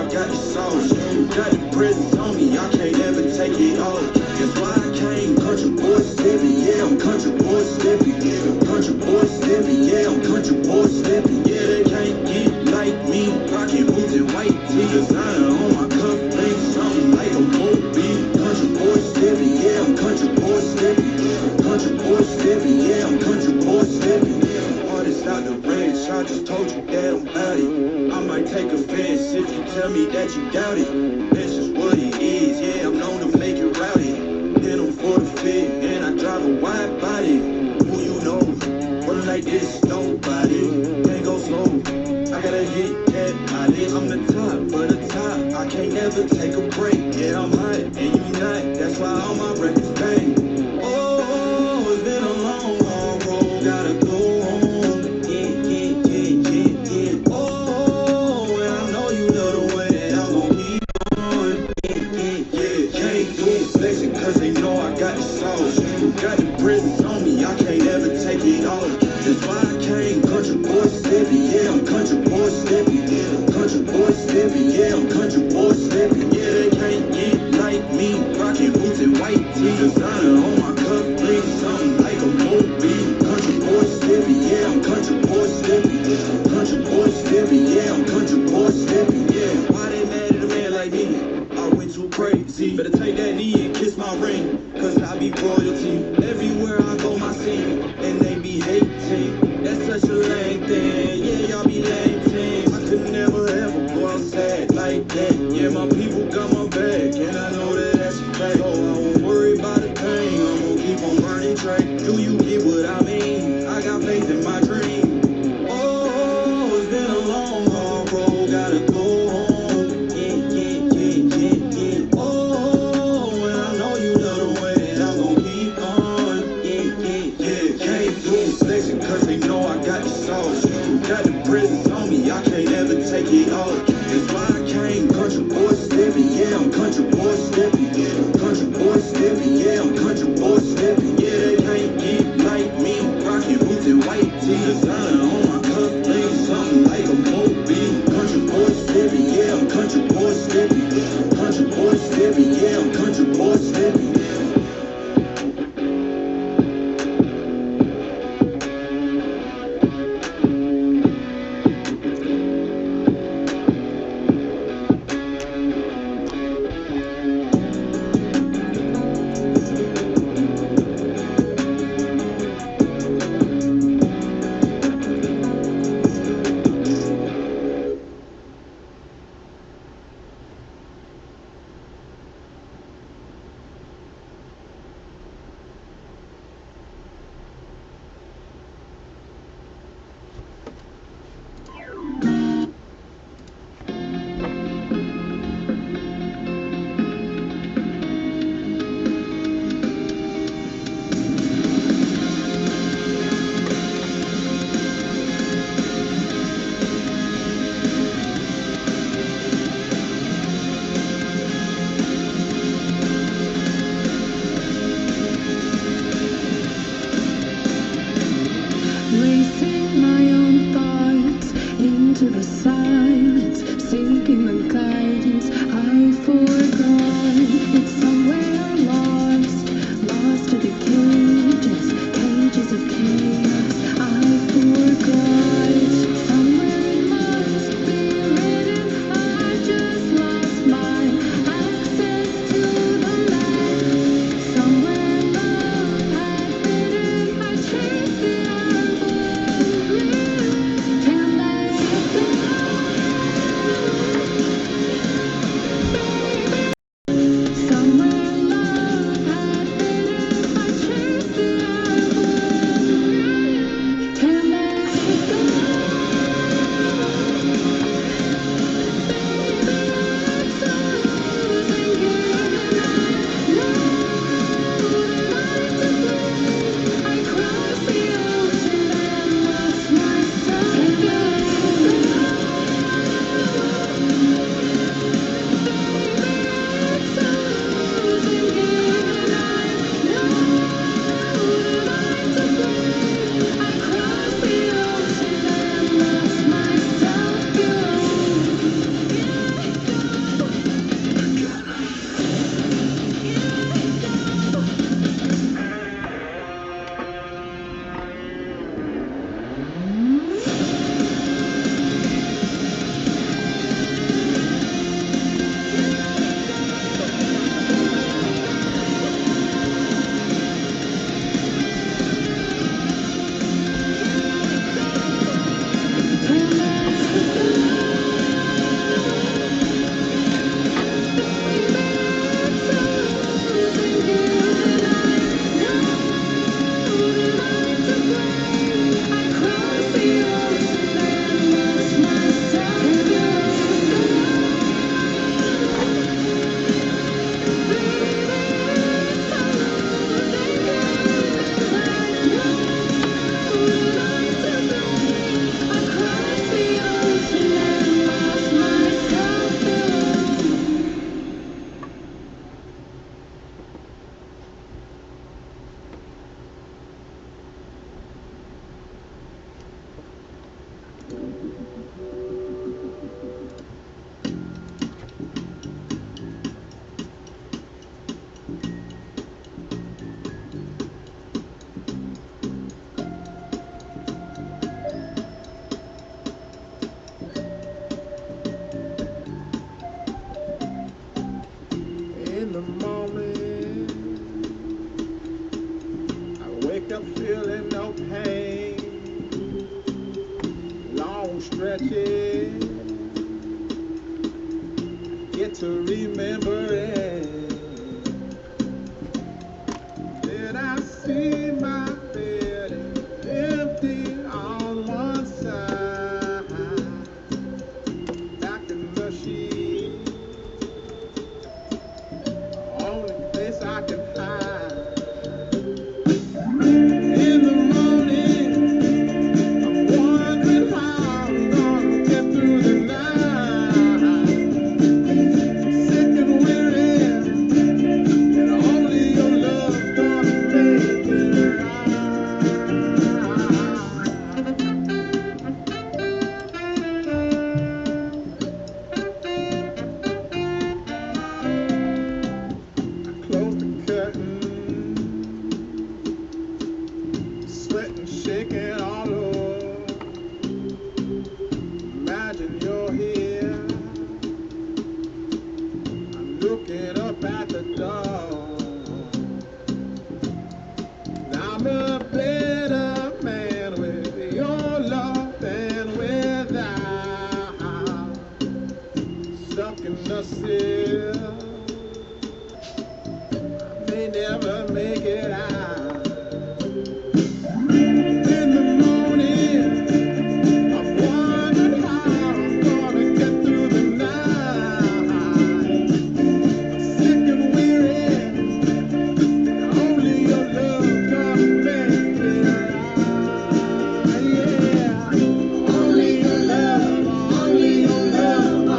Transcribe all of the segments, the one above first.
I got the sauce. Got the presents on me, I can't ever take it off. That's why I came country boy stepping. Yeah, I'm country boy stepping. Country boy stepping. Yeah, I'm country boy stepping. Yeah, they can't get like me. Rockin' boots and white tee. Designer on my cuff link, something like a Moby. Country boy stepping. Yeah, I'm country boy stepping. Country boy stepping. Yeah, I'm country boy stepping. Artist out the ranch, I just told you that I'm about it. I might take offense if you tell me that you doubt it. That's just what it is. Yeah, I'm known to make it rowdy. Then I'm for the fit, and I drive a wide body. Who you know? Running like this, nobody. Can't go slow. I gotta hit that mileage. I'm the top for the top. I can't never take a break. Yeah, I'm hot, and you not. That's why all my records bang. Oh, it's been a long, long road. Gotta go home. Yeah. Oh, and I know you love the way that I'm gon' keep on. Yeah. Can't do it flexing, cause they know I got the sauce. Got the presents on me, I can't ever take it off. That's why I came country boy stepping. Yeah, I'm country boy stepping. Country boy stepping. Yeah, I'm country boy stepping. Yeah, they can't get like me. Rockin' boots and white tee. Designer on my cuff link, something like a Moby. Country boy stepping. Yeah, I'm country boy stepping. Country boy stepping. Yeah, I'm country boy stepping. Yeah, why they mad at a man like me? I went too crazy. Better take that knee and kiss my ring, cause I be royalty. Everywhere I go, my scene, and they be hating. That's such a lame thing. Yeah, y'all be lame things. I could never ever go outside like that. Yeah, my people got my back, and I know that that's a fact. So I won't worry about a thing. I'm gonna keep on burning track. Do you get what I mean? I got faith in my dream. Oh, it's been a long, hard road. Gotta go home. Yeah. Oh, and I know you love the way that I'm gon' keep on. Yeah. Can't do it flexing, cause they know I got the sauce. Got the presents on me, I can't ever take it off. That's why I came country boy stepping. Yeah, I'm country boy stepping. Country boy stepping. Yeah, I'm country boy stepping. Yeah, they can't get like me. Rockin' boots and white tee. Designer on my cuff link, something like a Moby. Country boy stepping. Yeah, I'm country boy stepping. Country boy stepping. Yeah, I'm country boy stepping. to remembering. Then I see my bed empty on one side, back in the sheet, only place I can hide. In the morning, I'm wondering how I'm gonna get through the night. Sick and weary, and only your love gonna make it right. I close the curtain, sweating, shaking all over. Imagine you're here. I'm looking up at the door. I'm a better man with your love than without. Stuck in the sill, I may never make it out. In the morning, I'm wondering how I'm gonna get through the night. Sick and weary, only your love gonna make it right. Yeah, only your love, only your love.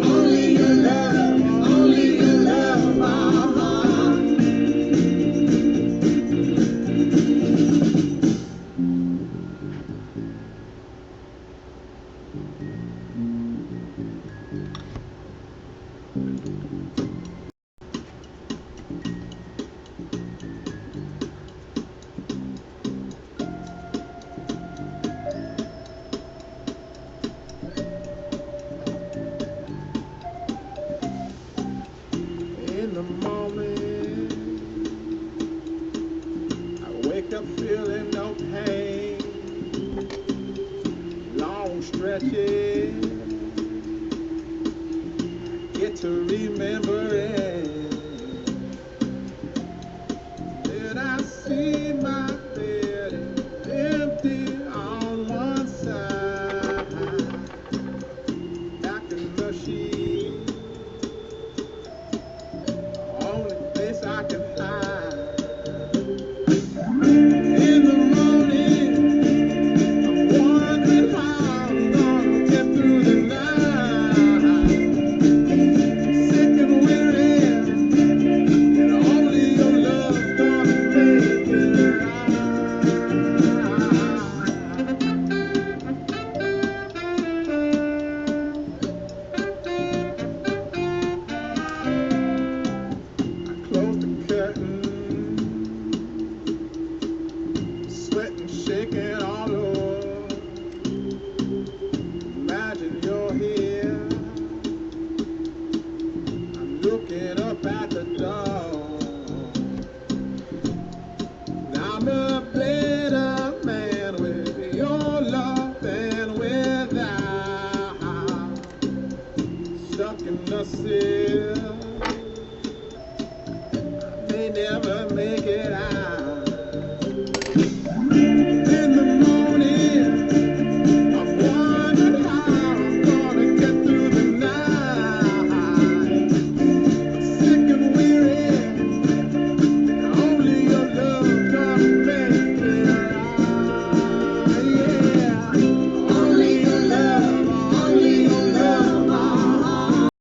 Only your love, only your love. In the morning, I wake up feeling no pain. Long stretches, get to remember